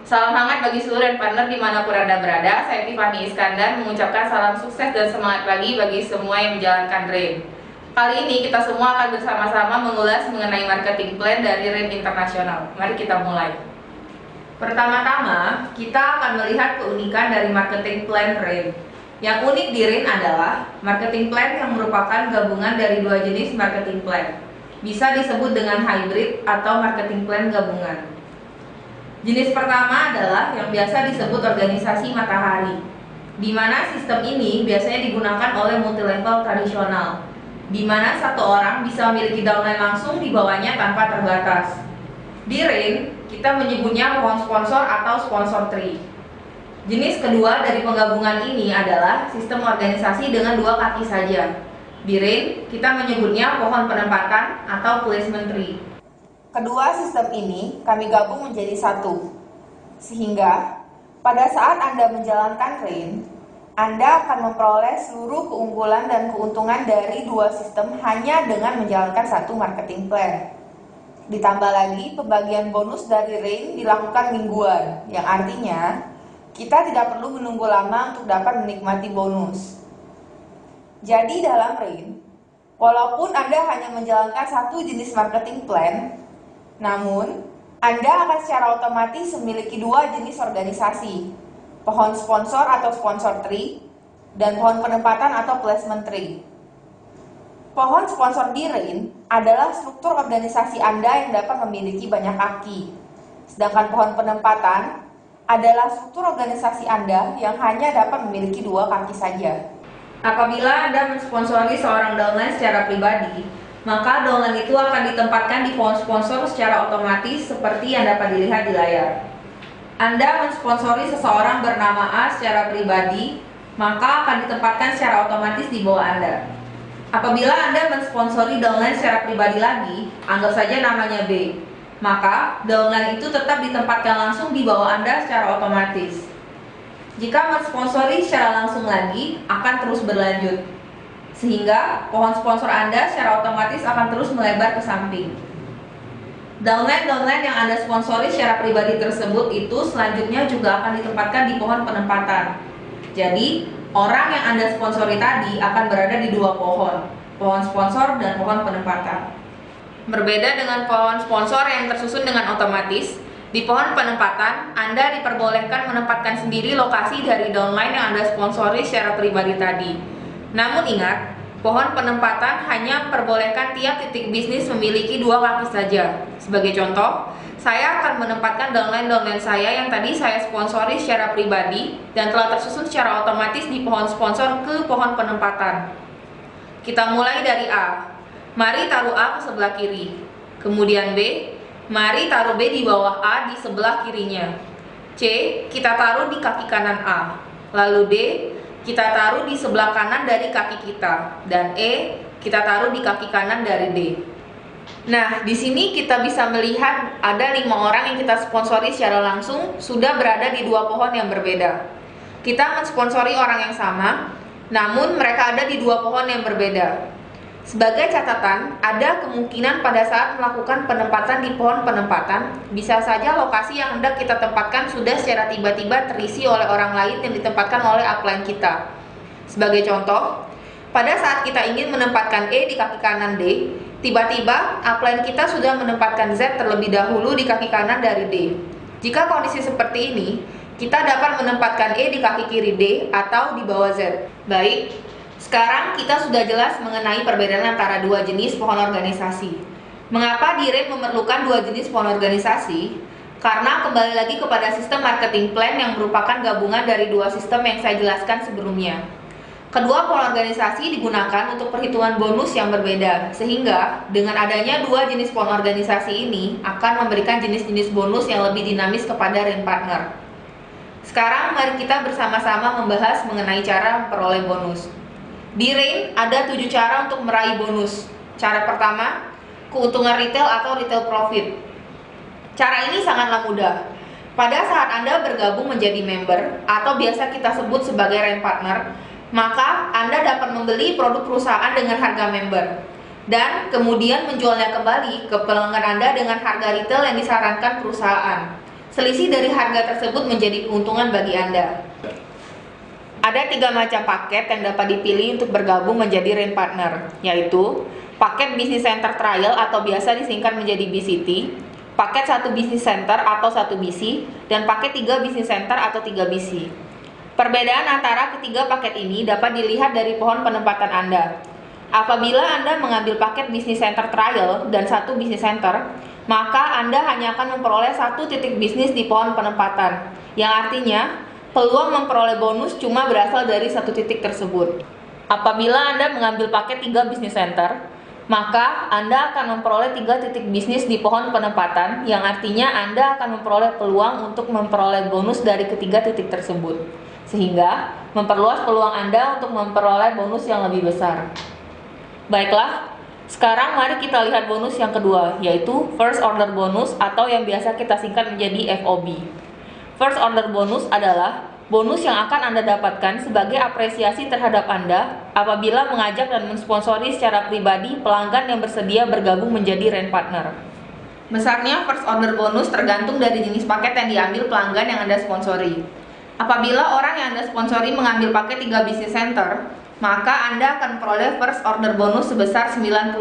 Salam hangat bagi seluruh dan partner dimanapun Anda berada. Saya Tiffany Iskandar mengucapkan salam sukses dan semangat pagi bagi semua yang menjalankan RAIN. Kali ini kita semua akan bersama-sama mengulas mengenai marketing plan dari RAIN Internasional. Mari kita mulai. Pertama-tama, kita akan melihat keunikan dari marketing plan RAIN. Yang unik di RAIN adalah marketing plan yang merupakan gabungan dari dua jenis marketing plan. Bisa disebut dengan hybrid atau marketing plan gabungan. Jenis pertama adalah yang biasa disebut organisasi matahari, di mana sistem ini biasanya digunakan oleh multilevel tradisional, di mana satu orang bisa memiliki downline langsung di bawahnya tanpa terbatas. Di RAIN, kita menyebutnya pohon sponsor atau sponsor tree. Jenis kedua dari penggabungan ini adalah sistem organisasi dengan dua kaki saja. Di RAIN, kita menyebutnya pohon penempatan atau placement tree. Kedua sistem ini kami gabung menjadi satu, sehingga pada saat Anda menjalankan RAIN, Anda akan memperoleh seluruh keunggulan dan keuntungan dari dua sistem hanya dengan menjalankan satu marketing plan. Ditambah lagi, pembagian bonus dari RAIN dilakukan mingguan, yang artinya kita tidak perlu menunggu lama untuk dapat menikmati bonus. Jadi dalam RAIN, walaupun Anda hanya menjalankan satu jenis marketing plan, namun, Anda akan secara otomatis memiliki dua jenis organisasi, pohon sponsor atau sponsor tree, dan pohon penempatan atau placement tree. Pohon sponsor di RAIN adalah struktur organisasi Anda yang dapat memiliki banyak kaki, sedangkan pohon penempatan adalah struktur organisasi Anda yang hanya dapat memiliki dua kaki saja. Apabila Anda mensponsori seorang downline secara pribadi, maka downline itu akan ditempatkan di pohon sponsor secara otomatis seperti yang dapat dilihat di layar. Anda mensponsori seseorang bernama A secara pribadi, maka akan ditempatkan secara otomatis di bawah Anda. Apabila Anda mensponsori downline secara pribadi lagi, anggap saja namanya B, maka downline itu tetap ditempatkan langsung di bawah Anda secara otomatis. Jika mensponsori secara langsung lagi, akan terus berlanjut, sehingga pohon sponsor Anda secara otomatis akan terus melebar ke samping. Downline yang Anda sponsori secara pribadi tersebut itu selanjutnya juga akan ditempatkan di pohon penempatan. Jadi, orang yang Anda sponsori tadi akan berada di dua pohon sponsor dan pohon penempatan. Berbeda dengan pohon sponsor yang tersusun dengan otomatis, di pohon penempatan Anda diperbolehkan menempatkan sendiri lokasi dari downline yang Anda sponsori secara pribadi tadi. Namun ingat, pohon penempatan hanya memperbolehkan tiap titik bisnis memiliki dua kaki saja. Sebagai contoh, saya akan menempatkan downline saya yang tadi saya sponsori secara pribadi dan telah tersusun secara otomatis di pohon sponsor ke pohon penempatan. Kita mulai dari A. Mari taruh A ke sebelah kiri. Kemudian B. Mari taruh B di bawah A di sebelah kirinya. C. Kita taruh di kaki kanan A. Lalu D. Kita taruh di sebelah kanan dari kaki kita, dan E kita taruh di kaki kanan dari D. Nah, di sini kita bisa melihat ada 5 orang yang kita sponsori secara langsung sudah berada di dua pohon yang berbeda. Kita mensponsori orang yang sama, namun mereka ada di dua pohon yang berbeda. Sebagai catatan, ada kemungkinan pada saat melakukan penempatan di pohon penempatan, bisa saja lokasi yang hendak kita tempatkan sudah secara tiba-tiba terisi oleh orang lain yang ditempatkan oleh upline kita. Sebagai contoh, pada saat kita ingin menempatkan E di kaki kanan D, tiba-tiba upline kita sudah menempatkan Z terlebih dahulu di kaki kanan dari D. Jika kondisi seperti ini, kita dapat menempatkan E di kaki kiri D atau di bawah Z. Baik. Sekarang kita sudah jelas mengenai perbedaan antara dua jenis pohon organisasi. Mengapa di RAIN memerlukan dua jenis pohon organisasi? Karena kembali lagi kepada sistem marketing plan yang merupakan gabungan dari dua sistem yang saya jelaskan sebelumnya. Kedua pohon organisasi digunakan untuk perhitungan bonus yang berbeda, sehingga dengan adanya dua jenis pohon organisasi ini akan memberikan jenis-jenis bonus yang lebih dinamis kepada RAIN partner. Sekarang mari kita bersama-sama membahas mengenai cara memperoleh bonus. Di RAIN ada 7 cara untuk meraih bonus. Cara pertama, keuntungan retail atau retail profit. Cara ini sangatlah mudah. Pada saat Anda bergabung menjadi member atau biasa kita sebut sebagai RAIN partner, maka Anda dapat membeli produk perusahaan dengan harga member dan kemudian menjualnya kembali ke pelanggan Anda dengan harga retail yang disarankan perusahaan. Selisih dari harga tersebut menjadi keuntungan bagi Anda. Ada 3 macam paket yang dapat dipilih untuk bergabung menjadi Rent Partner, yaitu paket Business Center Trial atau biasa disingkat menjadi BCT, paket 1 Business Center atau 1 BC, dan paket 3 Business Center atau 3 BC. Perbedaan antara ketiga paket ini dapat dilihat dari pohon penempatan Anda. Apabila Anda mengambil paket Business Center Trial dan 1 Business Center, maka Anda hanya akan memperoleh 1 titik bisnis di pohon penempatan, yang artinya peluang memperoleh bonus cuma berasal dari 1 titik tersebut. Apabila Anda mengambil paket 3 Business Center, maka Anda akan memperoleh 3 titik bisnis di pohon penempatan, yang artinya Anda akan memperoleh peluang untuk memperoleh bonus dari ketiga titik tersebut, sehingga memperluas peluang Anda untuk memperoleh bonus yang lebih besar. Baiklah, sekarang mari kita lihat bonus yang kedua, yaitu First Order Bonus atau yang biasa kita singkat menjadi FOB. First Order Bonus adalah bonus yang akan Anda dapatkan sebagai apresiasi terhadap Anda apabila mengajak dan mensponsori secara pribadi pelanggan yang bersedia bergabung menjadi Rent Partner. Besarnya First Order Bonus tergantung dari jenis paket yang diambil pelanggan yang Anda sponsori. Apabila orang yang Anda sponsori mengambil paket 3 Business Center, maka Anda akan memperoleh First Order Bonus sebesar $90.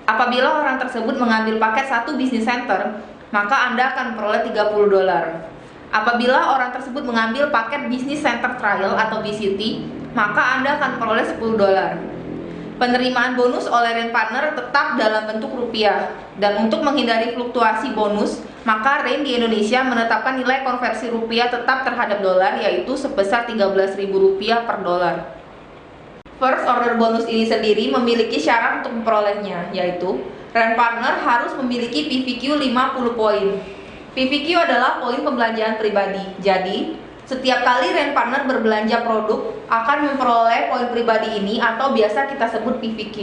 Apabila orang tersebut mengambil paket 1 Business Center, maka Anda akan memperoleh $30. Apabila orang tersebut mengambil paket Business Center Trial atau BCT, maka Anda akan memperoleh $10. Penerimaan bonus oleh Rent Partner tetap dalam bentuk rupiah, dan untuk menghindari fluktuasi bonus, maka Rent di Indonesia menetapkan nilai konversi rupiah tetap terhadap dolar, yaitu sebesar Rp13.000 per dolar. First Order Bonus ini sendiri memiliki syarat untuk memperolehnya, yaitu Rent Partner harus memiliki PVQ 50 poin. PVQ adalah poin pembelanjaan pribadi. Jadi, setiap kali Rent Partner berbelanja produk akan memperoleh poin pribadi ini atau biasa kita sebut PVQ.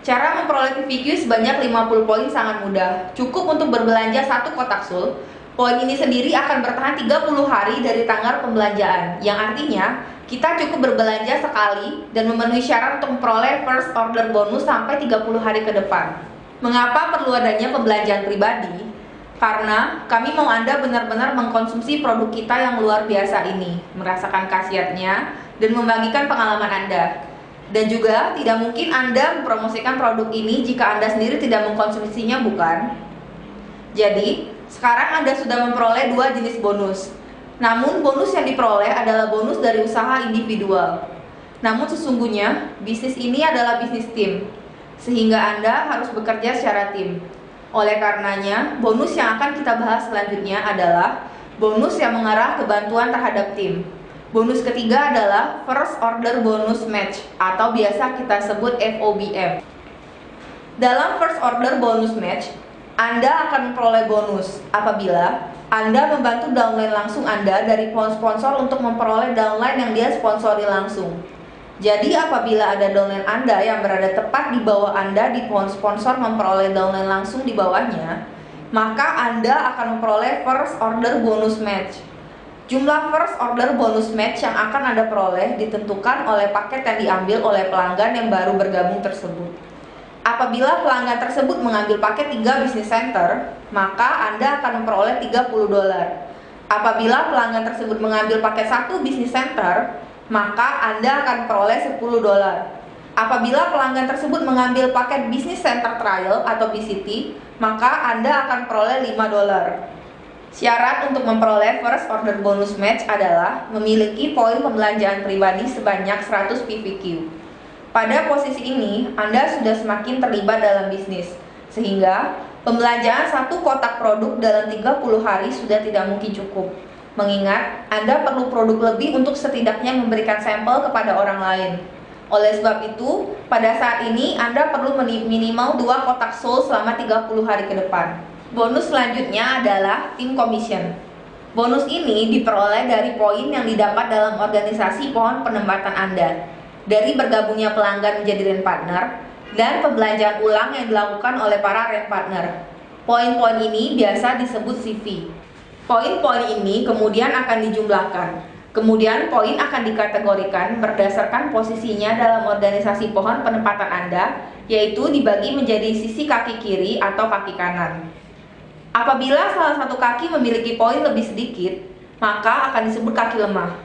Cara memperoleh PVQ sebanyak 50 poin sangat mudah. Cukup untuk berbelanja 1 kotak sul. Poin ini sendiri akan bertahan 30 hari dari tanggal pembelanjaan, yang artinya kita cukup berbelanja sekali dan memenuhi syarat untuk memperoleh First Order Bonus sampai 30 hari ke depan. Mengapa perlu adanya pembelanjaan pribadi? Karena kami mau Anda benar-benar mengkonsumsi produk kita yang luar biasa ini, merasakan khasiatnya, dan membagikan pengalaman Anda. Dan juga tidak mungkin Anda mempromosikan produk ini jika Anda sendiri tidak mengkonsumsinya, bukan? Jadi, sekarang Anda sudah memperoleh 2 jenis bonus. Namun, bonus yang diperoleh adalah bonus dari usaha individual. Namun sesungguhnya, bisnis ini adalah bisnis tim, sehingga Anda harus bekerja secara tim. Oleh karenanya, bonus yang akan kita bahas selanjutnya adalah bonus yang mengarah ke bantuan terhadap tim. Bonus ketiga adalah First Order Bonus Match atau biasa kita sebut FOBM. Dalam First Order Bonus Match, Anda akan memperoleh bonus apabila Anda membantu downline langsung Anda dari pohon sponsor untuk memperoleh downline yang dia sponsori langsung. Jadi apabila ada downline Anda yang berada tepat di bawah Anda di pohon sponsor memperoleh downline langsung di bawahnya, maka Anda akan memperoleh First Order Bonus Match. Jumlah First Order Bonus Match yang akan Anda peroleh ditentukan oleh paket yang diambil oleh pelanggan yang baru bergabung tersebut. Apabila pelanggan tersebut mengambil paket 3 Business Center, maka Anda akan memperoleh $30. Apabila pelanggan tersebut mengambil paket 1 Business Center, maka Anda akan memperoleh $10. Apabila pelanggan tersebut mengambil paket Business Center Trial atau BCT, maka Anda akan memperoleh $5. Syarat untuk memperoleh First Order Bonus Match adalah memiliki poin pembelanjaan pribadi sebanyak 100 PVQ. Pada posisi ini, Anda sudah semakin terlibat dalam bisnis, sehingga pembelanjaan 1 kotak produk dalam 30 hari sudah tidak mungkin cukup. Mengingat, Anda perlu produk lebih untuk setidaknya memberikan sampel kepada orang lain. Oleh sebab itu, pada saat ini Anda perlu minimal 2 kotak soul selama 30 hari ke depan. Bonus selanjutnya adalah Team Commission. Bonus ini diperoleh dari poin yang didapat dalam organisasi pohon penempatan Anda, dari bergabungnya pelanggan menjadi Rent Partner, dan pembelanjaan ulang yang dilakukan oleh para Rent Partner. Poin-poin ini biasa disebut CV. Poin-poin ini kemudian akan dijumlahkan. Kemudian poin akan dikategorikan berdasarkan posisinya dalam organisasi pohon penempatan Anda, yaitu dibagi menjadi sisi kaki kiri atau kaki kanan. Apabila salah satu kaki memiliki poin lebih sedikit, maka akan disebut kaki lemah.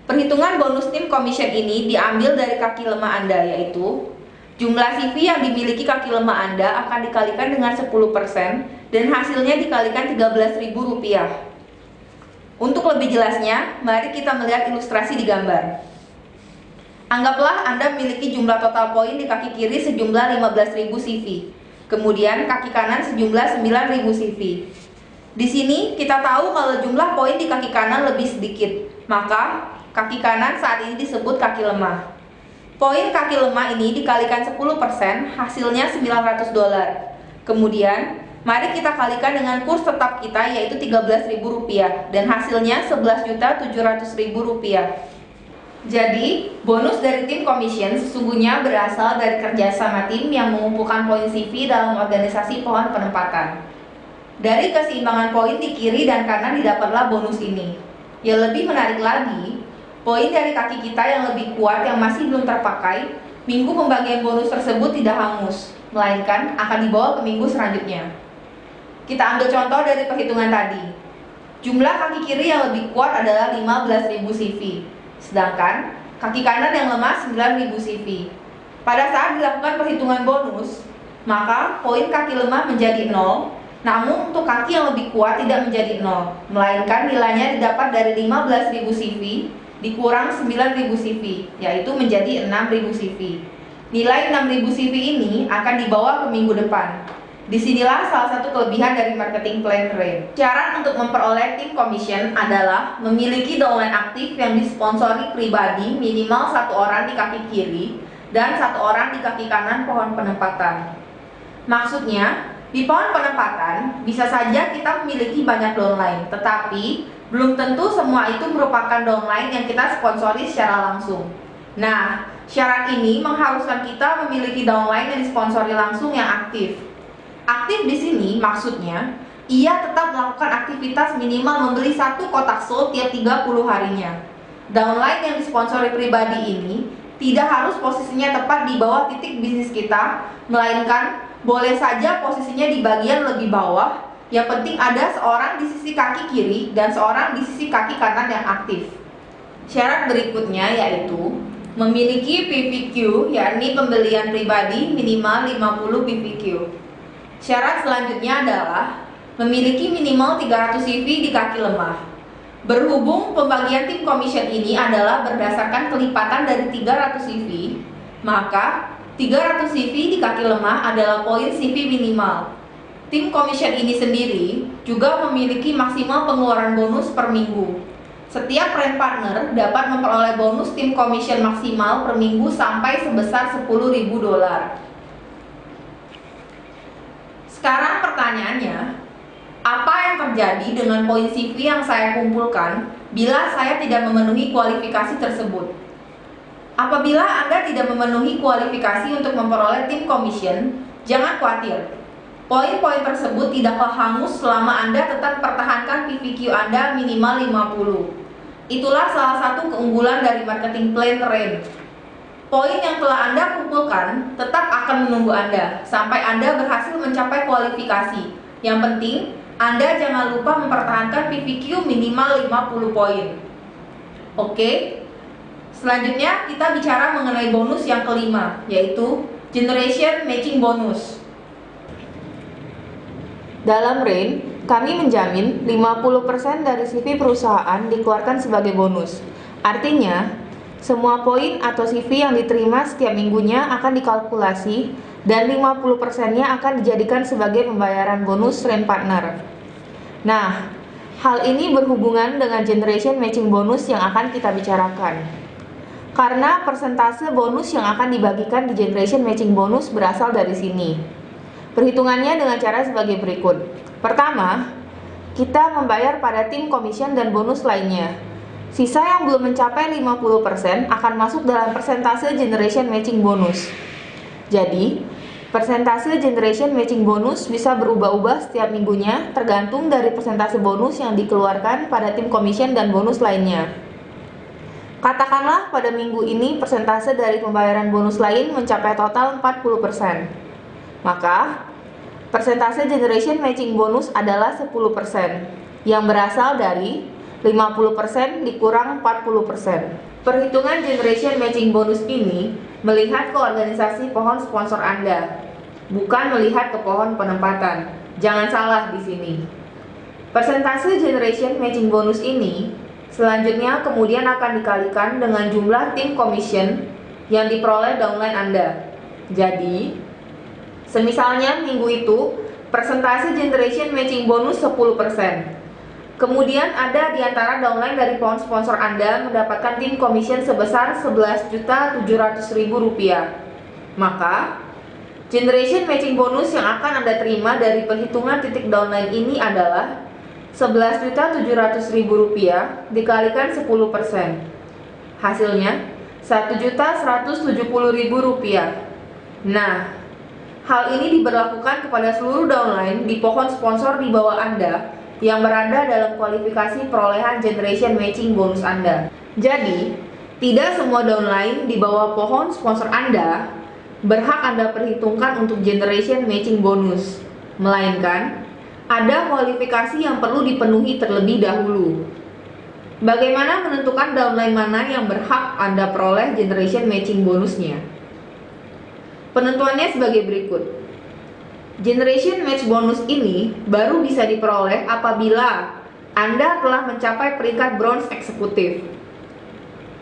Perhitungan bonus tim commission ini diambil dari kaki lemah Anda, yaitu jumlah CV yang dimiliki kaki lemah Anda akan dikalikan dengan 10% dan hasilnya dikalikan Rp13.000. Untuk lebih jelasnya, mari kita melihat ilustrasi di gambar. Anggaplah Anda memiliki jumlah total poin di kaki kiri sejumlah 15.000 CV. Kemudian kaki kanan sejumlah 9.000 CV. Di sini kita tahu kalau jumlah poin di kaki kanan lebih sedikit, maka kaki kanan saat ini disebut kaki lemah. Poin kaki lemah ini dikalikan 10%, hasilnya $900. Kemudian, mari kita kalikan dengan kurs tetap kita yaitu Rp13.000 dan hasilnya Rp11.700.000. Jadi, bonus dari tim commission sesungguhnya berasal dari kerjasama tim yang mengumpulkan poin CV dalam organisasi pohon penempatan. Dari keseimbangan poin di kiri dan kanan didapatlah bonus ini. Yang lebih menarik lagi, poin dari kaki kita yang lebih kuat yang masih belum terpakai, minggu pembagian bonus tersebut tidak hangus, melainkan akan dibawa ke minggu selanjutnya. Kita ambil contoh dari perhitungan tadi. Jumlah kaki kiri yang lebih kuat adalah 15.000 CV. Sedangkan kaki kanan yang lemah 9.000 CV. Pada saat dilakukan perhitungan bonus, maka poin kaki lemah menjadi 0, namun untuk kaki yang lebih kuat tidak menjadi 0, melainkan nilainya didapat dari 15.000 CV dikurang 9.000 CV, yaitu menjadi 6.000 CV. Nilai 6.000 CV ini akan dibawa ke minggu depan. Disinilah salah satu kelebihan dari marketing plan RAIN. Syarat untuk memperoleh tim commission adalah memiliki downline aktif yang disponsori pribadi minimal 1 orang di kaki kiri dan 1 orang di kaki kanan pohon penempatan. Maksudnya, di pohon penempatan bisa saja kita memiliki banyak downline, tetapi belum tentu semua itu merupakan downline yang kita sponsori secara langsung. Nah, syarat ini mengharuskan kita memiliki downline yang disponsori langsung yang aktif. Aktif di sini maksudnya ia tetap melakukan aktivitas minimal membeli 1 kotak sold tiap 30 harinya. Downline yang disponsori pribadi ini tidak harus posisinya tepat di bawah titik bisnis kita, melainkan boleh saja posisinya di bagian lebih bawah. Yang penting ada seorang di sisi kaki kiri dan seorang di sisi kaki kanan yang aktif. Syarat berikutnya yaitu memiliki PVQ, yakni pembelian pribadi minimal 50 PVQ. Syarat selanjutnya adalah memiliki minimal 300 CV di kaki lemah. Berhubung pembagian tim commission ini adalah berdasarkan kelipatan dari 300 CV, maka 300 CV di kaki lemah adalah poin CV minimal. Tim commission ini sendiri juga memiliki maksimal pengeluaran bonus per minggu. Setiap brand partner dapat memperoleh bonus tim commission maksimal per minggu sampai sebesar $10.000. Sekarang pertanyaannya, apa yang terjadi dengan poin CV yang saya kumpulkan bila saya tidak memenuhi kualifikasi tersebut? Apabila Anda tidak memenuhi kualifikasi untuk memperoleh tim commission, jangan khawatir. Poin-poin tersebut tidaklah hangus selama Anda tetap pertahankan PVQ Anda minimal 50. Itulah salah satu keunggulan dari marketing plan RAIN. Poin yang telah Anda kumpulkan tetap akan menunggu Anda sampai Anda berhasil mencapai kualifikasi. Yang penting, Anda jangan lupa mempertahankan PVQ minimal 50 poin. Oke, selanjutnya kita bicara mengenai bonus yang kelima, yaitu Generation Matching Bonus. Dalam RAIN, kami menjamin 50% dari CV perusahaan dikeluarkan sebagai bonus. Artinya, semua poin atau CV yang diterima setiap minggunya akan dikalkulasi dan 50%-nya akan dijadikan sebagai pembayaran bonus RAIN partner. Nah, hal ini berhubungan dengan generation matching bonus yang akan kita bicarakan. Karena persentase bonus yang akan dibagikan di generation matching bonus berasal dari sini. Perhitungannya dengan cara sebagai berikut. Pertama, kita membayar pada tim commission dan bonus lainnya. Sisa yang belum mencapai 50% akan masuk dalam persentase generation matching bonus. Jadi, persentase generation matching bonus bisa berubah-ubah setiap minggunya tergantung dari persentase bonus yang dikeluarkan pada tim commission dan bonus lainnya. Katakanlah pada minggu ini persentase dari pembayaran bonus lain mencapai total 40%. Maka, Persentase generation matching bonus adalah 10%, yang berasal dari 50% dikurang 40%. Perhitungan generation matching bonus ini melihat ke organisasi pohon sponsor Anda, bukan melihat ke pohon penempatan. Jangan salah di sini. Persentase generation matching bonus ini selanjutnya kemudian akan dikalikan dengan jumlah tim commission yang diperoleh downline Anda. Jadi, semisalnya minggu itu persentase generation matching bonus 10%. Kemudian ada di antara downline dari pohon sponsor Anda mendapatkan tim commission sebesar Rp11.700.000. Maka, generation matching bonus yang akan Anda terima dari perhitungan titik downline ini adalah Rp11.700.000 dikalikan 10%. Hasilnya Rp1.170.000. Nah, hal ini diberlakukan kepada seluruh downline di pohon sponsor di bawah Anda yang berada dalam kualifikasi perolehan generation matching bonus Anda. Jadi, tidak semua downline di bawah pohon sponsor Anda berhak Anda perhitungkan untuk generation matching bonus, melainkan ada kualifikasi yang perlu dipenuhi terlebih dahulu. Bagaimana menentukan downline mana yang berhak Anda peroleh generation matching bonusnya? Penentuannya sebagai berikut. Generation match bonus ini baru bisa diperoleh apabila Anda telah mencapai peringkat bronze eksekutif.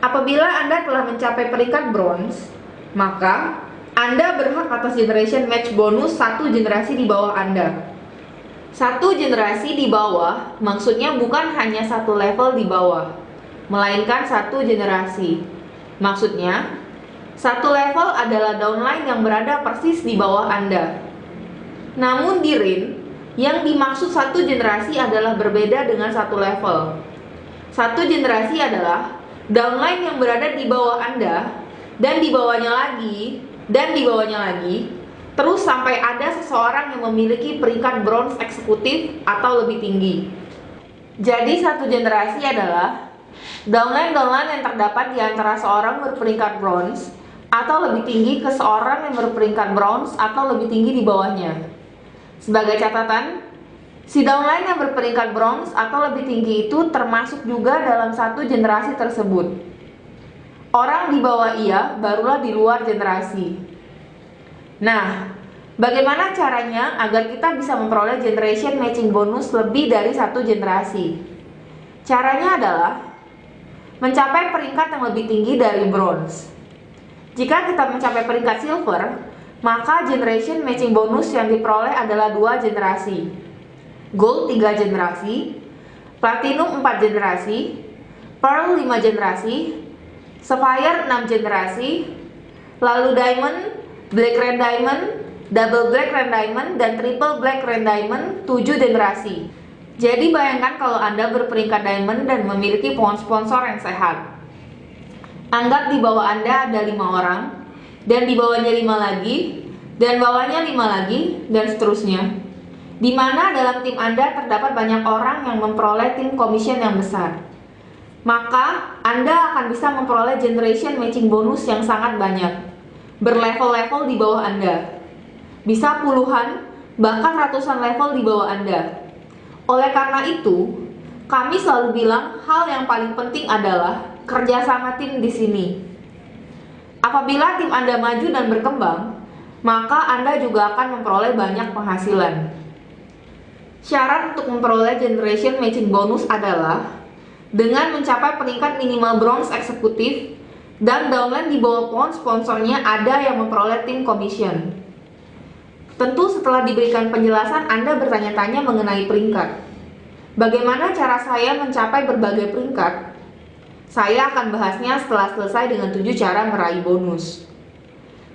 Apabila Anda telah mencapai peringkat bronze, maka Anda berhak atas generation match bonus satu generasi di bawah Anda. Satu generasi di bawah maksudnya bukan hanya satu level di bawah, melainkan satu generasi. Maksudnya, satu level adalah downline yang berada persis di bawah Anda. Namun di RIN, yang dimaksud satu generasi adalah berbeda dengan satu level. Satu generasi adalah downline yang berada di bawah Anda, dan di bawahnya lagi, dan di bawahnya lagi, terus sampai ada seseorang yang memiliki peringkat bronze eksekutif atau lebih tinggi. Jadi satu generasi adalah downline-downline yang terdapat di antara seorang berperingkat bronze atau lebih tinggi ke seorang yang berperingkat bronze atau lebih tinggi di bawahnya. Sebagai catatan, si downline yang berperingkat bronze atau lebih tinggi itu termasuk juga dalam satu generasi tersebut. Orang di bawah ia barulah di luar generasi. Nah, bagaimana caranya agar kita bisa memperoleh generation matching bonus lebih dari satu generasi? Caranya adalah mencapai peringkat yang lebih tinggi dari bronze. Jika kita mencapai peringkat silver, maka generation matching bonus yang diperoleh adalah 2 generasi. Gold 3 generasi, Platinum 4 generasi, Pearl 5 generasi, Sapphire 6 generasi, lalu Diamond, Black Red Diamond, Double Black Red Diamond, dan Triple Black Red Diamond 7 generasi. Jadi bayangkan kalau Anda berperingkat Diamond dan memiliki pohon sponsor yang sehat. Anggap di bawah Anda ada 5 orang, dan di bawahnya 5 lagi, dan bawahnya 5 lagi, dan seterusnya. Di mana dalam tim Anda terdapat banyak orang yang memperoleh tim commission yang besar. Maka Anda akan bisa memperoleh generation matching bonus yang sangat banyak, berlevel-level di bawah Anda. Bisa puluhan, bahkan ratusan level di bawah Anda. Oleh karena itu, kami selalu bilang hal yang paling penting adalah kerjasama tim di sini. Apabila tim Anda maju dan berkembang, maka Anda juga akan memperoleh banyak penghasilan. Syarat untuk memperoleh generation matching bonus adalah dengan mencapai peringkat minimal bronze eksekutif dan downline di bawah pohon sponsornya ada yang memperoleh tim commission. Tentu setelah diberikan penjelasan Anda bertanya-tanya mengenai peringkat. Bagaimana cara saya mencapai berbagai peringkat? Saya akan bahasnya setelah selesai dengan 7 cara meraih bonus.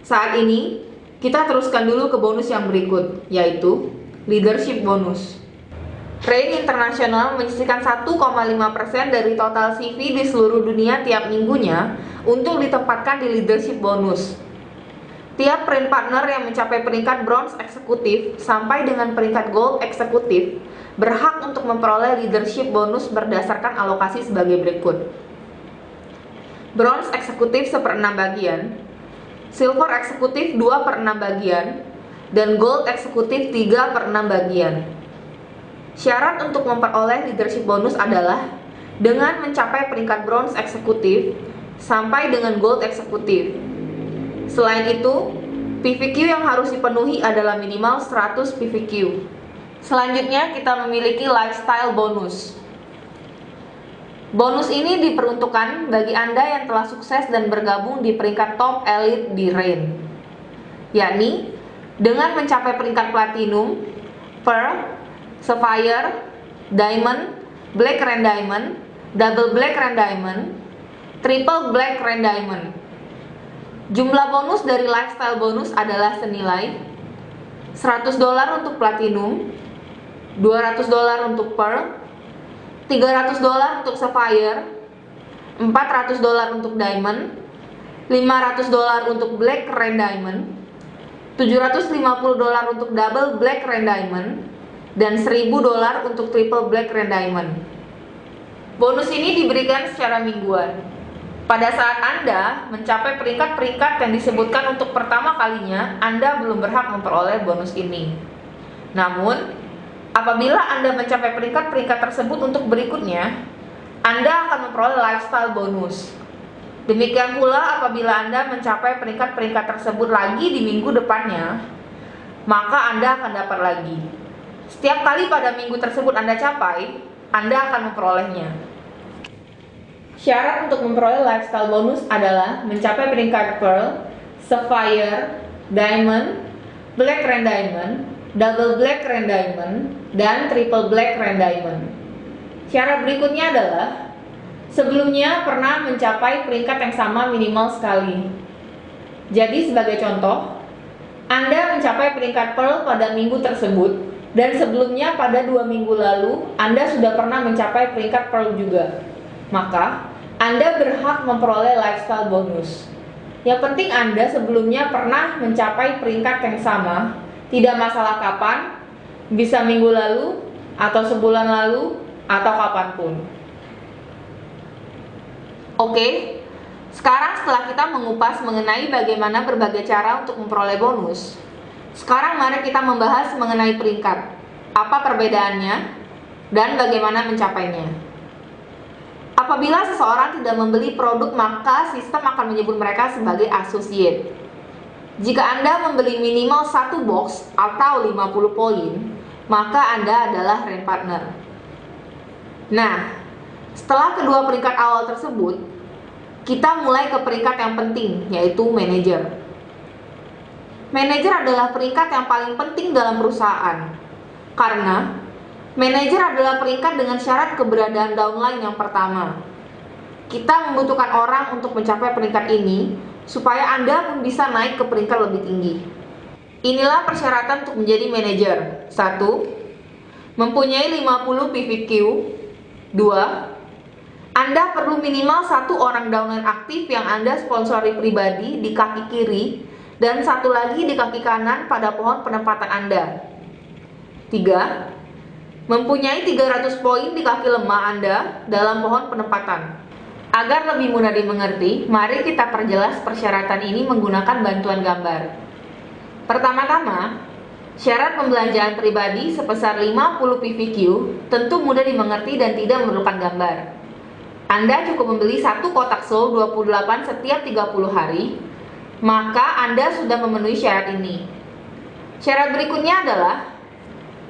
Saat ini, kita teruskan dulu ke bonus yang berikut, yaitu leadership bonus. RAIN International menyisihkan 1,5% dari total CV di seluruh dunia tiap minggunya untuk ditempatkan di leadership bonus. Tiap brand partner yang mencapai peringkat bronze eksekutif sampai dengan peringkat gold eksekutif berhak untuk memperoleh leadership bonus berdasarkan alokasi sebagai berikut. Bronze eksekutif 1/6 bagian, silver eksekutif 2/6 bagian, dan Gold Eksekutif 3/6 bagian. Syarat untuk memperoleh leadership bonus adalah dengan mencapai peringkat Bronze Eksekutif sampai dengan Gold Eksekutif. Selain itu, PVQ yang harus dipenuhi adalah minimal 100 PVQ. Selanjutnya kita memiliki lifestyle bonus. Bonus ini diperuntukkan bagi Anda yang telah sukses dan bergabung di peringkat top elite di Rain, yakni dengan mencapai peringkat Platinum, Pearl, Sapphire, Diamond, Black Rain Diamond, Double Black Rain Diamond, Triple Black Rain Diamond. Jumlah bonus dari lifestyle bonus adalah senilai $100 untuk Platinum, $200 untuk Pearl, $300 untuk Sapphire, $400 untuk Diamond, $500 untuk Black Rain Diamond, $750 untuk Double Black Rain Diamond, dan $1.000 untuk Triple Black Rain Diamond. Bonus ini diberikan secara mingguan. Pada saat Anda mencapai peringkat-peringkat yang disebutkan untuk pertama kalinya, Anda belum berhak memperoleh bonus ini. Namun, apabila Anda mencapai peringkat-peringkat tersebut untuk berikutnya, Anda akan memperoleh lifestyle bonus. Demikian pula apabila Anda mencapai peringkat-peringkat tersebut lagi di minggu depannya, maka Anda akan dapat lagi. Setiap kali pada minggu tersebut Anda capai, Anda akan memperolehnya. Syarat untuk memperoleh lifestyle bonus adalah mencapai peringkat Pearl, Sapphire, Diamond, Black Rain Diamond, Double Black Rain Diamond, dan Triple Black Rain Diamond. Syarat berikutnya adalah sebelumnya pernah mencapai peringkat yang sama minimal sekali. Jadi sebagai contoh, Anda mencapai peringkat Pearl pada minggu tersebut, dan sebelumnya pada 2 minggu lalu Anda sudah pernah mencapai peringkat Pearl juga. Maka Anda berhak memperoleh lifestyle bonus. Yang penting Anda sebelumnya pernah mencapai peringkat yang sama, tidak masalah kapan, bisa minggu lalu, atau sebulan lalu, atau kapanpun. Oke, sekarang setelah kita mengupas mengenai bagaimana berbagai cara untuk memperoleh bonus, sekarang mari kita membahas mengenai peringkat. Apa perbedaannya dan bagaimana mencapainya. Apabila seseorang tidak membeli produk, maka sistem akan menyebut mereka sebagai associate. Jika Anda membeli minimal 1 box atau 50 poin, maka Anda adalah Rain Partner. Nah, setelah kedua peringkat awal tersebut, kita mulai ke peringkat yang penting, yaitu manager. Manager adalah peringkat yang paling penting dalam perusahaan, karena manajer adalah peringkat dengan syarat keberadaan downline yang pertama. Kita membutuhkan orang untuk mencapai peringkat ini, supaya Anda pun bisa naik ke peringkat lebih tinggi. Inilah persyaratan untuk menjadi manajer. 1. Mempunyai 50 PVQ. 2. Anda perlu minimal 1 orang downline aktif yang Anda sponsori pribadi di kaki kiri, dan 1 lagi di kaki kanan pada pohon penempatan Anda. 3. Mempunyai 300 poin di kaki lemah Anda dalam pohon penempatan. Agar lebih mudah dimengerti, mari kita perjelas persyaratan ini menggunakan bantuan gambar. Pertama-tama, syarat pembelanjaan pribadi sebesar 50 PVQ tentu mudah dimengerti dan tidak memerlukan gambar. Anda cukup membeli 1 kotak Soul 28 setiap 30 hari, maka Anda sudah memenuhi syarat ini. Syarat berikutnya adalah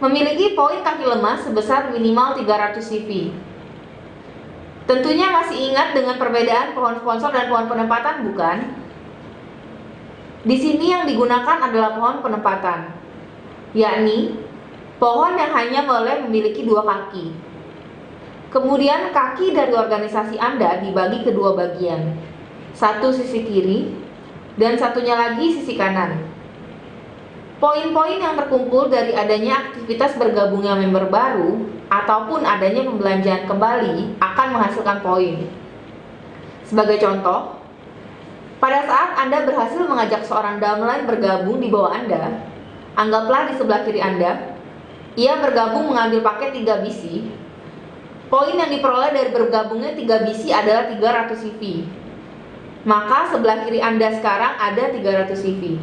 memiliki poin kaki lemah sebesar minimal 300 CV. Tentunya masih ingat dengan perbedaan pohon sponsor dan pohon penempatan, bukan? Di sini yang digunakan adalah pohon penempatan, yakni pohon yang hanya boleh memiliki 2 kaki. Kemudian kaki dari organisasi Anda dibagi ke 2 bagian, 1 sisi kiri dan satunya lagi sisi kanan. Poin-poin yang terkumpul dari adanya aktivitas bergabungnya member baru ataupun adanya pembelanjaan kembali akan menghasilkan poin. Sebagai contoh, pada saat Anda berhasil mengajak seorang downline bergabung di bawah Anda, anggaplah di sebelah kiri Anda, ia bergabung mengambil paket 3 BC. Poin yang diperoleh dari bergabungnya 3 BC adalah 300 CV. Maka sebelah kiri Anda sekarang ada 300 CV.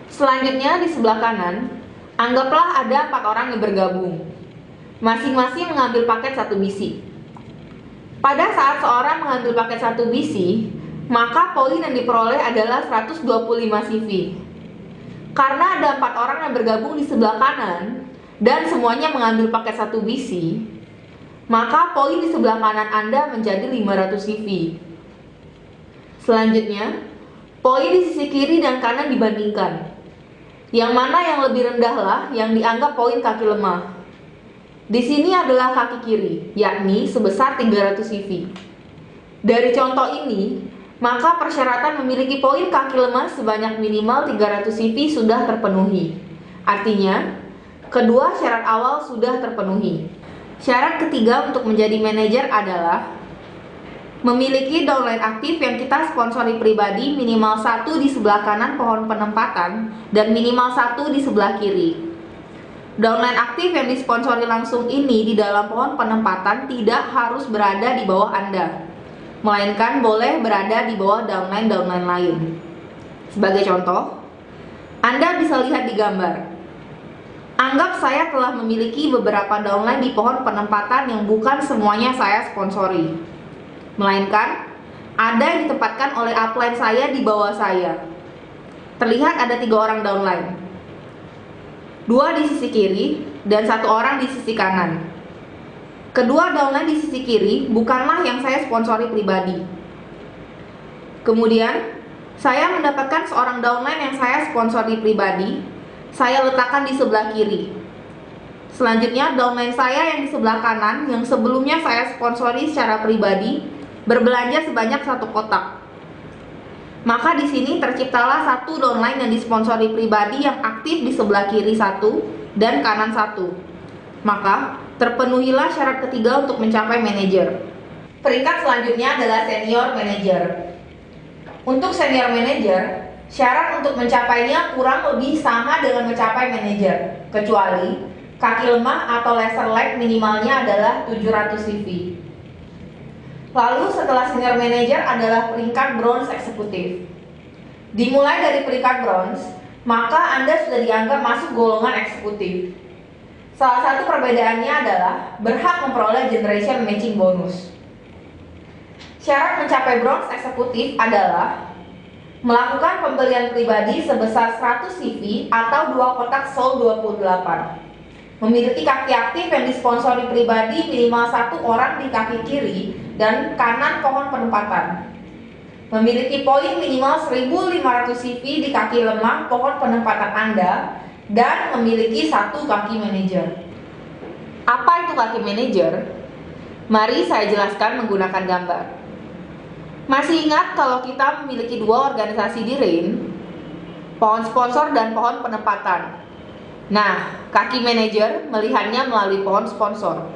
Selanjutnya di sebelah kanan, anggaplah ada 4 orang yang bergabung. Masing-masing mengambil paket 1 biji. Pada saat seorang mengambil paket 1 biji, maka poin yang diperoleh adalah 125 CV. Karena ada 4 orang yang bergabung di sebelah kanan dan semuanya mengambil paket 1 biji, maka poin di sebelah kanan Anda menjadi 500 CV. Selanjutnya, poin di sisi kiri dan kanan dibandingkan. Yang mana yang lebih rendah lah yang dianggap poin kaki lemah. Di sini adalah kaki kiri, yakni sebesar 300 CV. Dari contoh ini, maka persyaratan memiliki poin kaki lemah sebanyak minimal 300 CV sudah terpenuhi. Artinya, kedua syarat awal sudah terpenuhi. Syarat ketiga untuk menjadi manajer adalah memiliki downline aktif yang kita sponsori pribadi minimal 1 di sebelah kanan pohon penempatan dan minimal 1 di sebelah kiri. Downline aktif yang disponsori langsung ini di dalam pohon penempatan tidak harus berada di bawah Anda, melainkan boleh berada di bawah downline-downline lain. Sebagai contoh, Anda bisa lihat di gambar. Anggap saya telah memiliki beberapa downline di pohon penempatan yang bukan semuanya saya sponsori, melainkan ada yang ditempatkan oleh upline saya di bawah saya. Terlihat ada 3 orang downline, 2 di sisi kiri dan 1 orang di sisi kanan. Kedua downline di sisi kiri bukanlah yang saya sponsori pribadi. Kemudian, saya mendapatkan seorang downline yang saya sponsori pribadi, saya letakkan di sebelah kiri. Selanjutnya, downline saya yang di sebelah kanan yang sebelumnya saya sponsori secara pribadi berbelanja sebanyak 1 kotak. Maka di sini terciptalah 1 downline yang disponsori pribadi yang aktif di sebelah kiri 1 dan kanan 1. Maka terpenuhilah syarat ketiga untuk mencapai manajer. Peringkat selanjutnya adalah senior manager. Untuk senior manager, syarat untuk mencapainya kurang lebih sama dengan mencapai manajer, kecuali kaki lemah atau laser lag minimalnya adalah 700 CV. Lalu setelah senior manager adalah peringkat bronze eksekutif. Dimulai dari peringkat bronze, maka Anda sudah dianggap masuk golongan eksekutif. Salah satu perbedaannya adalah berhak memperoleh generation matching bonus. Syarat mencapai bronze eksekutif adalah melakukan pembelian pribadi sebesar 100 CV atau 2 kotak Soul 28. Memiliki kaki aktif yang disponsori pribadi minimal 1 orang di kaki kiri dan kanan pohon penempatan. Memiliki poin minimal 1500 CV di kaki lemah pohon penempatan Anda dan memiliki 1 kaki manajer. Apa itu kaki manajer? Mari saya jelaskan menggunakan gambar. Masih ingat kalau kita memiliki 2 organisasi di RAIN, pohon sponsor dan pohon penempatan. Nah, kaki manajer melihatnya melalui pohon sponsor.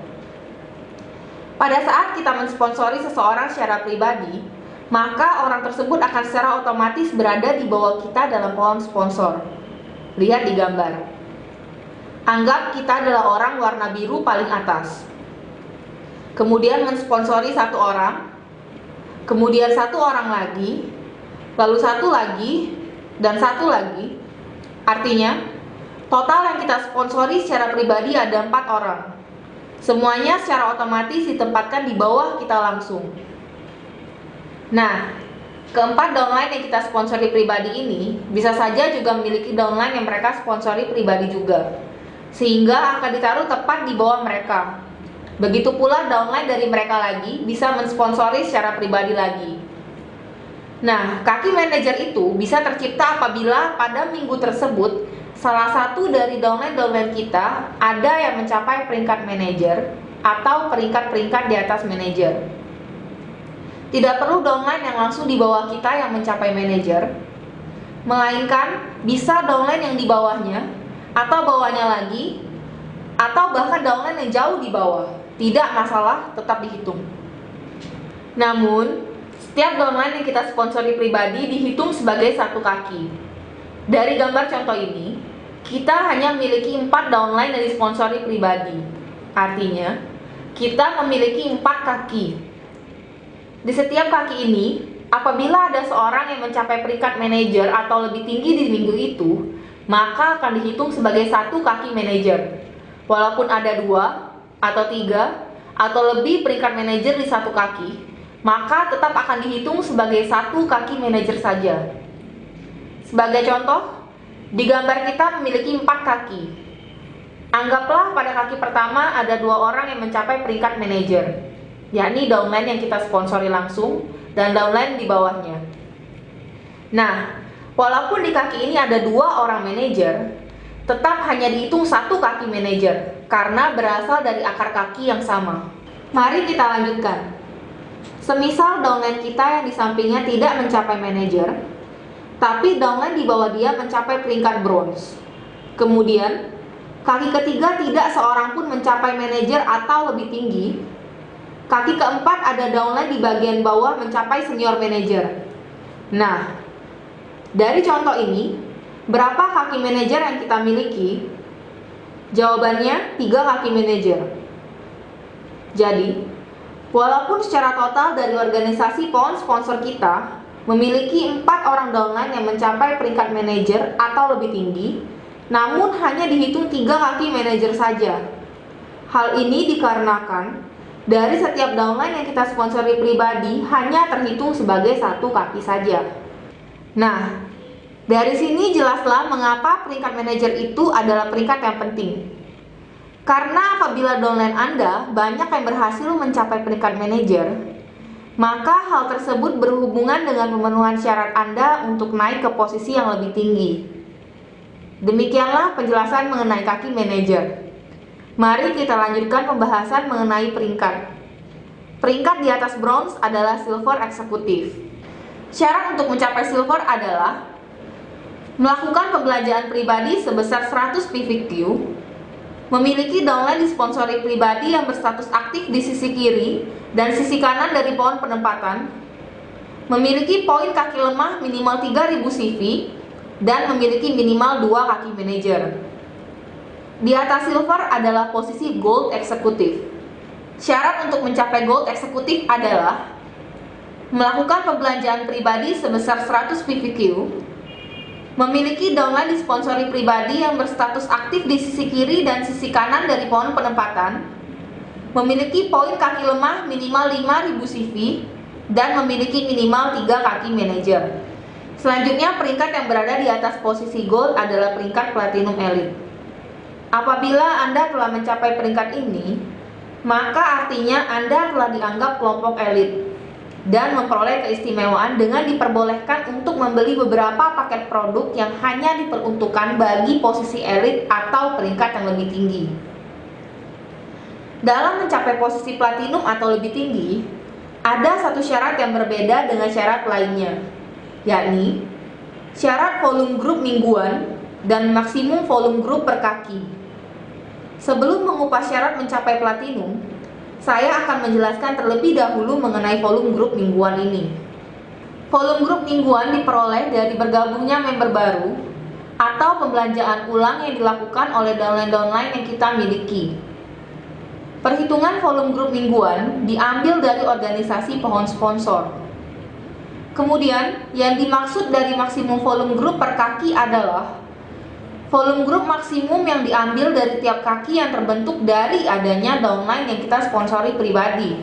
Pada saat kita mensponsori seseorang secara pribadi, maka orang tersebut akan secara otomatis berada di bawah kita dalam pohon sponsor. Lihat di gambar. Anggap kita adalah orang warna biru paling atas. Kemudian mensponsori 1 orang, kemudian 1 orang lagi, lalu 1 lagi, dan 1 lagi. Artinya, total yang kita sponsori secara pribadi ada 4 orang. Semuanya secara otomatis ditempatkan di bawah kita langsung. Nah, keempat downline yang kita sponsori pribadi ini bisa saja juga memiliki downline yang mereka sponsori pribadi juga, sehingga akan ditaruh tepat di bawah mereka. Begitu pula downline dari mereka lagi bisa mensponsori secara pribadi lagi. Nah, kaki manajer itu bisa tercipta apabila pada minggu tersebut salah satu dari downline-downline kita ada yang mencapai peringkat manajer atau peringkat-peringkat di atas manajer. Tidak perlu downline yang langsung di bawah kita yang mencapai manajer, melainkan bisa downline yang di bawahnya, atau bawahnya lagi, atau bahkan downline yang jauh di bawah. Tidak masalah, tetap dihitung. Namun, setiap downline yang kita sponsori pribadi dihitung sebagai 1 kaki. Dari gambar contoh ini, kita hanya memiliki 4 downline yang disponsori pribadi. Artinya, kita memiliki 4 kaki. Di setiap kaki ini, apabila ada seorang yang mencapai peringkat manajer atau lebih tinggi di minggu itu, maka akan dihitung sebagai satu kaki manajer. Walaupun ada 2 atau 3 atau lebih peringkat manajer di satu kaki, maka tetap akan dihitung sebagai satu kaki manajer saja. Sebagai contoh, di gambar kita memiliki 4 kaki. Anggaplah pada kaki pertama ada 2 orang yang mencapai peringkat manajer, yakni downline yang kita sponsori langsung dan downline di bawahnya. Nah, walaupun di kaki ini ada 2 orang manajer, tetap hanya dihitung satu kaki manajer karena berasal dari akar kaki yang sama. Mari kita lanjutkan. Semisal downline kita yang di sampingnya tidak mencapai manajer, tapi downline di bawah dia mencapai peringkat bronze. Kemudian, kaki ketiga tidak seorang pun mencapai manajer atau lebih tinggi. Kaki keempat ada downline di bagian bawah mencapai senior manager. Nah, dari contoh ini, berapa kaki manajer yang kita miliki? Jawabannya 3 kaki manajer. Jadi, walaupun secara total dari organisasi pohon sponsor kita memiliki 4 orang downline yang mencapai peringkat manajer atau lebih tinggi, namun hanya dihitung 3 kaki manajer saja. Hal ini dikarenakan dari setiap downline yang kita sponsori pribadi hanya terhitung sebagai satu kaki saja. Nah, dari sini jelaslah mengapa peringkat manajer itu adalah peringkat yang penting. Karena apabila downline Anda banyak yang berhasil mencapai peringkat manajer, maka hal tersebut berhubungan dengan pemenuhan syarat Anda untuk naik ke posisi yang lebih tinggi. Demikianlah penjelasan mengenai kaki manajer. Mari kita lanjutkan pembahasan mengenai peringkat. Peringkat di atas bronze adalah silver eksekutif. Syarat untuk mencapai silver adalah melakukan pembelanjaan pribadi sebesar 100 PVQ, memiliki downline disponsori pribadi yang berstatus aktif di sisi kiri dan sisi kanan dari pohon penempatan, memiliki poin kaki lemah minimal 3000 CV, dan memiliki minimal 2 kaki manajer. Di atas silver adalah posisi gold eksekutif. Syarat untuk mencapai gold eksekutif adalah melakukan pembelanjaan pribadi sebesar 100 PVQ, memiliki downline disponsori pribadi yang berstatus aktif di sisi kiri dan sisi kanan dari pohon penempatan, memiliki poin kaki lemah minimal 5000 CV, dan memiliki minimal 3 kaki manajer. Selanjutnya, peringkat yang berada di atas posisi gold adalah peringkat platinum elite. Apabila Anda telah mencapai peringkat ini, maka artinya Anda telah dianggap kelompok elit dan memperoleh keistimewaan dengan diperbolehkan untuk membeli beberapa paket produk yang hanya diperuntukkan bagi posisi elit atau peringkat yang lebih tinggi. Dalam mencapai posisi platinum atau lebih tinggi, ada satu syarat yang berbeda dengan syarat lainnya, yakni syarat volume grup mingguan dan maksimum volume grup per kaki. Sebelum mengupas syarat mencapai platinum, saya akan menjelaskan terlebih dahulu mengenai volume grup mingguan ini. Volume grup mingguan diperoleh dari bergabungnya member baru atau pembelanjaan ulang yang dilakukan oleh downline-downline yang kita miliki. Perhitungan volume grup mingguan diambil dari organisasi pohon sponsor. Kemudian, yang dimaksud dari maksimum volume grup per kaki adalah volume grup maksimum yang diambil dari tiap kaki yang terbentuk dari adanya downline yang kita sponsori pribadi.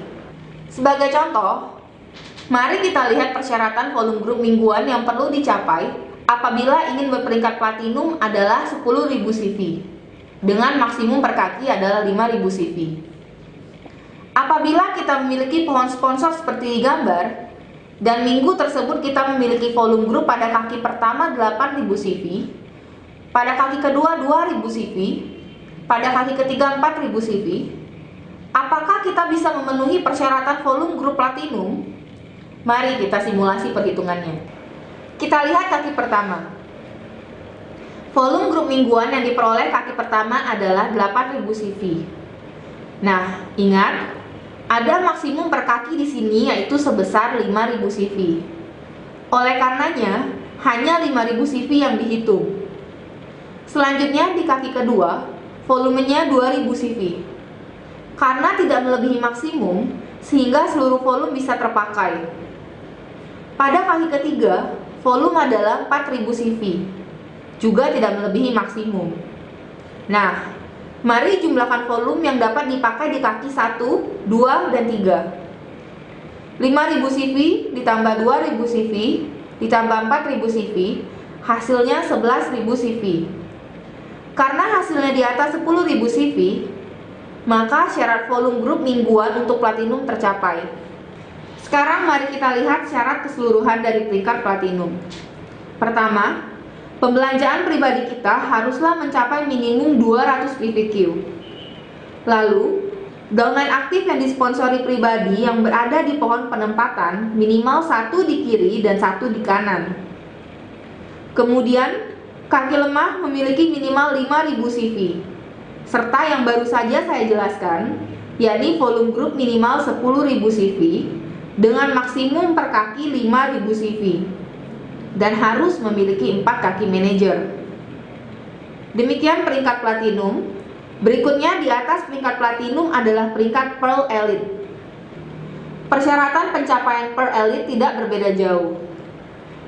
Sebagai contoh, mari kita lihat persyaratan volume grup mingguan yang perlu dicapai apabila ingin berperingkat platinum adalah 10.000 CV, dengan maksimum per kaki adalah 5.000 CV. Apabila kita memiliki pohon sponsor seperti di gambar, dan minggu tersebut kita memiliki volume grup pada kaki pertama 8.000 CV, pada kaki kedua 2.000 CV, pada kaki ketiga 4.000 CV, apakah kita bisa memenuhi persyaratan volume grup platinum? Mari kita simulasi perhitungannya. Kita lihat kaki pertama. Volume grup mingguan yang diperoleh kaki pertama adalah 8.000 CV. Nah, ingat, ada maksimum per kaki di sini yaitu sebesar 5.000 CV. Oleh karenanya, hanya 5.000 CV yang dihitung. Selanjutnya di kaki kedua, volumenya 2000 CV. Karena tidak melebihi maksimum, sehingga seluruh volume bisa terpakai. Pada kaki ketiga, volume adalah 4000 CV. juga tidak melebihi maksimum. Nah, mari jumlahkan volume yang dapat dipakai di kaki 1, 2, dan 3. 5000 CV ditambah 2000 CV ditambah 4000 CV, hasilnya 11.000 CV. Karena hasilnya di atas 10.000 CV, maka syarat volume grup mingguan untuk platinum tercapai. Sekarang mari kita lihat syarat keseluruhan dari peringkat platinum. Pertama, pembelanjaan pribadi kita haruslah mencapai minimum 200 PVQ. Lalu, downline aktif yang disponsori pribadi yang berada di pohon penempatan minimal 1 di kiri dan 1 di kanan. Kemudian, kaki lemah memiliki minimal 5000 CV. Serta yang baru saja saya jelaskan, yakni volume grup minimal 10.000 CV dengan maksimum per kaki 5.000 CV. Dan harus memiliki 4 kaki manajer. Demikian peringkat platinum. Berikutnya di atas peringkat platinum adalah peringkat Pearl Elite. Persyaratan pencapaian Pearl Elite tidak berbeda jauh.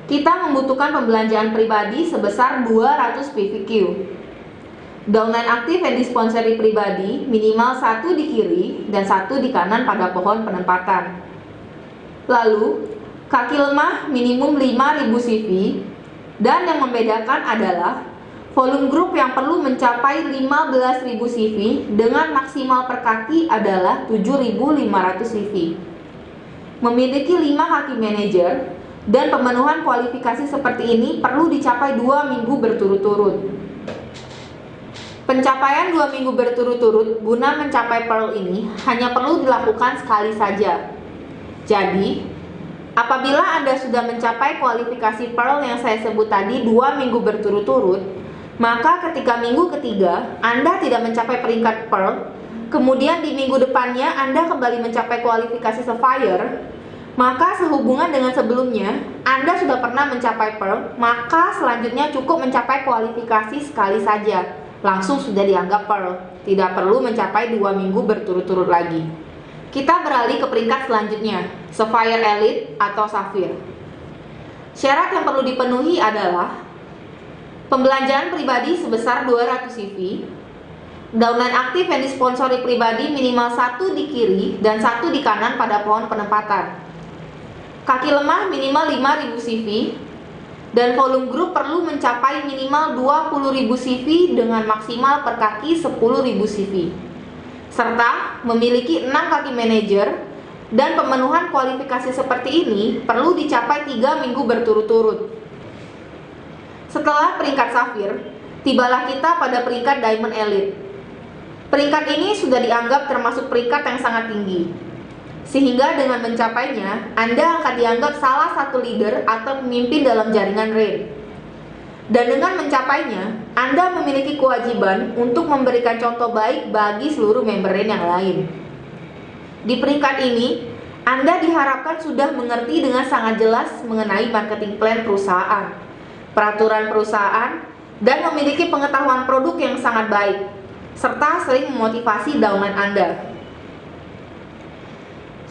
Kita membutuhkan pembelanjaan pribadi sebesar 200 PVQ. Downline aktif yang disponsori pribadi minimal 1 di kiri dan 1 di kanan pada pohon penempatan. Lalu, kaki lemah minimum 5000 CV, dan yang membedakan adalah volume grup yang perlu mencapai 15.000 CV dengan maksimal per kaki adalah 7.500 CV. Memiliki 5 kaki manajer dan pemenuhan kualifikasi seperti ini perlu dicapai 2 minggu berturut-turut. Pencapaian 2 minggu berturut-turut guna mencapai Pearl ini hanya perlu dilakukan sekali saja. Jadi, apabila Anda sudah mencapai kualifikasi Pearl yang saya sebut tadi 2 minggu berturut-turut, maka ketika minggu ketiga Anda tidak mencapai peringkat Pearl, kemudian di minggu depannya Anda kembali mencapai kualifikasi Sapphire, maka sehubungan dengan sebelumnya Anda sudah pernah mencapai Pearl, maka selanjutnya cukup mencapai kualifikasi sekali saja, langsung sudah dianggap Pearl, tidak perlu mencapai 2 minggu berturut-turut lagi. Kita beralih ke peringkat selanjutnya, Sapphire Elite atau Sapphire. Syarat yang perlu dipenuhi adalah pembelanjaan pribadi sebesar 200 CV, downline aktif yang disponsori pribadi minimal 1 di kiri dan 1 di kanan pada pohon penempatan, kaki lemah minimal 5000 CV, dan volume grup perlu mencapai minimal 20.000 CV dengan maksimal per kaki 10.000 CV, serta memiliki 6 kaki manajer, dan pemenuhan kualifikasi seperti ini perlu dicapai 3 minggu berturut-turut. Setelah peringkat Sapphire, tibalah kita pada peringkat Diamond Elite. Peringkat ini sudah dianggap termasuk peringkat yang sangat tinggi, sehingga dengan mencapainya, Anda akan dianggap salah satu leader atau pemimpin dalam jaringan RAIN. Dan dengan mencapainya, Anda memiliki kewajiban untuk memberikan contoh baik bagi seluruh member RAIN yang lain. Di peringkat ini, Anda diharapkan sudah mengerti dengan sangat jelas mengenai marketing plan perusahaan, peraturan perusahaan, dan memiliki pengetahuan produk yang sangat baik, serta sering memotivasi downline Anda.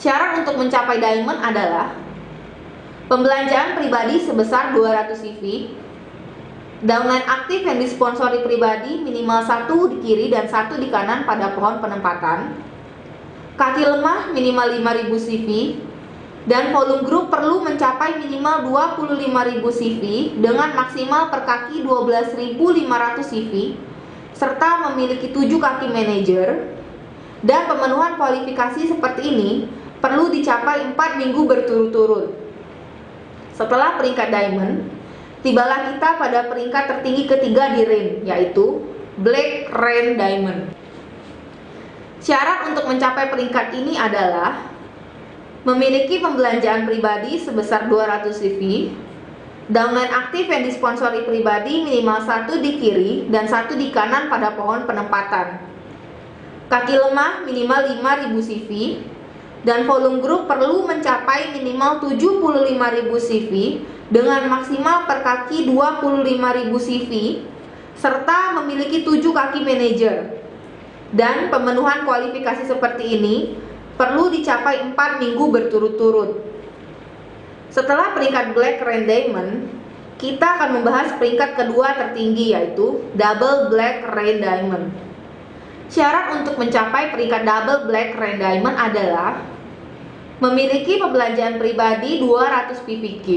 Syarat untuk mencapai Diamond adalah pembelanjaan pribadi sebesar 200 CV, downline aktif yang disponsori pribadi minimal 1 di kiri dan 1 di kanan pada pohon penempatan, kaki lemah minimal 5000 CV, dan volume grup perlu mencapai minimal 25.000 CV dengan maksimal per kaki 12.500 CV, serta memiliki 7 kaki manajer, dan pemenuhan kualifikasi seperti ini perlu dicapai 4 minggu berturut-turut. Setelah peringkat Diamond, tibalah kita pada peringkat tertinggi ketiga di RAIN, yaitu Black RAIN Diamond. Syarat untuk mencapai peringkat ini adalah memiliki pembelanjaan pribadi sebesar 200 CV, downline aktif yang disponsori pribadi minimal 1 di kiri dan 1 di kanan pada pohon penempatan, kaki lemah minimal 5000 CV, dan volume grup perlu mencapai minimal 75.000 CV dengan maksimal per kaki 25.000 CV, serta memiliki 7 kaki manajer. Dan pemenuhan kualifikasi seperti ini perlu dicapai 4 minggu berturut-turut. Setelah peringkat Black RAIN Diamond, kita akan membahas peringkat kedua tertinggi, yaitu Double Black Rain Diamond. Syarat untuk mencapai peringkat Double Black Rain Diamond adalah memiliki pembelanjaan pribadi 200 PPQ,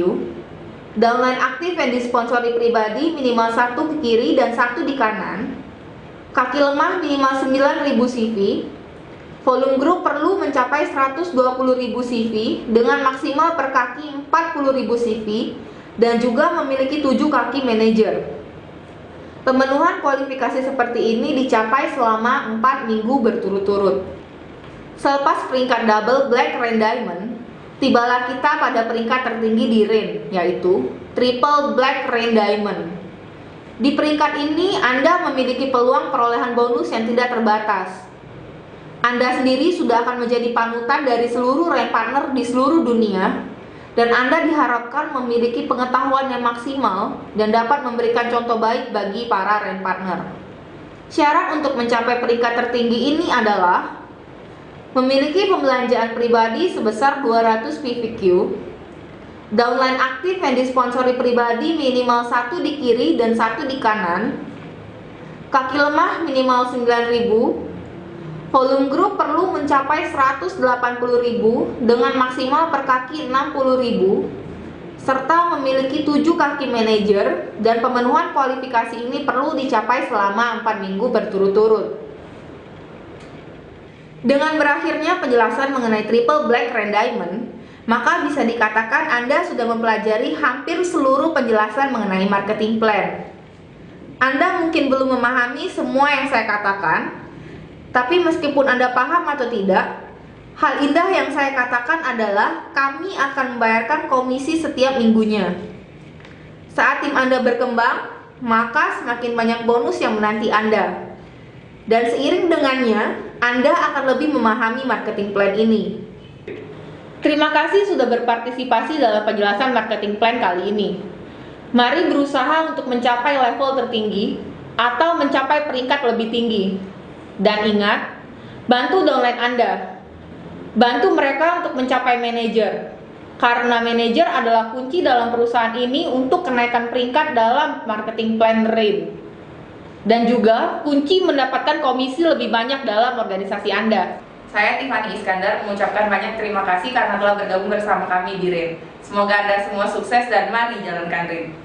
downline aktif yang disponsori pribadi minimal 1 ke kiri dan 1 di kanan, kaki lemah minimal 9.000 CV, volume grup perlu mencapai 120.000 CV dengan maksimal per kaki 40.000 CV, dan juga memiliki 7 kaki manajer. Pemenuhan kualifikasi seperti ini dicapai selama 4 minggu berturut-turut. Selepas peringkat Double Black Rain Diamond, tibalah kita pada peringkat tertinggi di Rain, yaitu Triple Black Rain Diamond. Di peringkat ini Anda memiliki peluang perolehan bonus yang tidak terbatas. Anda sendiri sudah akan menjadi panutan dari seluruh rank partner di seluruh dunia, dan Anda diharapkan memiliki pengetahuan yang maksimal dan dapat memberikan contoh baik bagi para rank partner. Syarat untuk mencapai peringkat tertinggi ini adalah memiliki pembelanjaan pribadi sebesar 200 PPQ, downline aktif yang disponsori pribadi minimal 1 di kiri dan 1 di kanan, kaki lemah minimal 9.000, volume grup perlu mencapai 180.000 dengan maksimal per kaki 60.000, serta memiliki 7 kaki manajer, dan pemenuhan kualifikasi ini perlu dicapai selama 4 minggu berturut-turut. Dengan berakhirnya penjelasan mengenai Triple Black Rain Diamond, maka bisa dikatakan Anda sudah mempelajari hampir seluruh penjelasan mengenai marketing plan. Anda mungkin belum memahami semua yang saya katakan, tapi meskipun Anda paham atau tidak, hal indah yang saya katakan adalah kami akan membayarkan komisi setiap minggunya. Saat tim Anda berkembang, maka semakin banyak bonus yang menanti Anda. Dan seiring dengannya, Anda akan lebih memahami marketing plan ini. Terima kasih sudah berpartisipasi dalam penjelasan marketing plan kali ini. Mari berusaha untuk mencapai level tertinggi atau mencapai peringkat lebih tinggi. Dan ingat, bantu downline Anda. Bantu mereka untuk mencapai manajer. Karena manajer adalah kunci dalam perusahaan ini untuk kenaikan peringkat dalam marketing plan Rain. Dan juga kunci mendapatkan komisi lebih banyak dalam organisasi Anda. Saya Tiffany Iskandar mengucapkan banyak terima kasih karena telah bergabung bersama kami di Rain. Semoga Anda semua sukses dan mari jalankan Rain.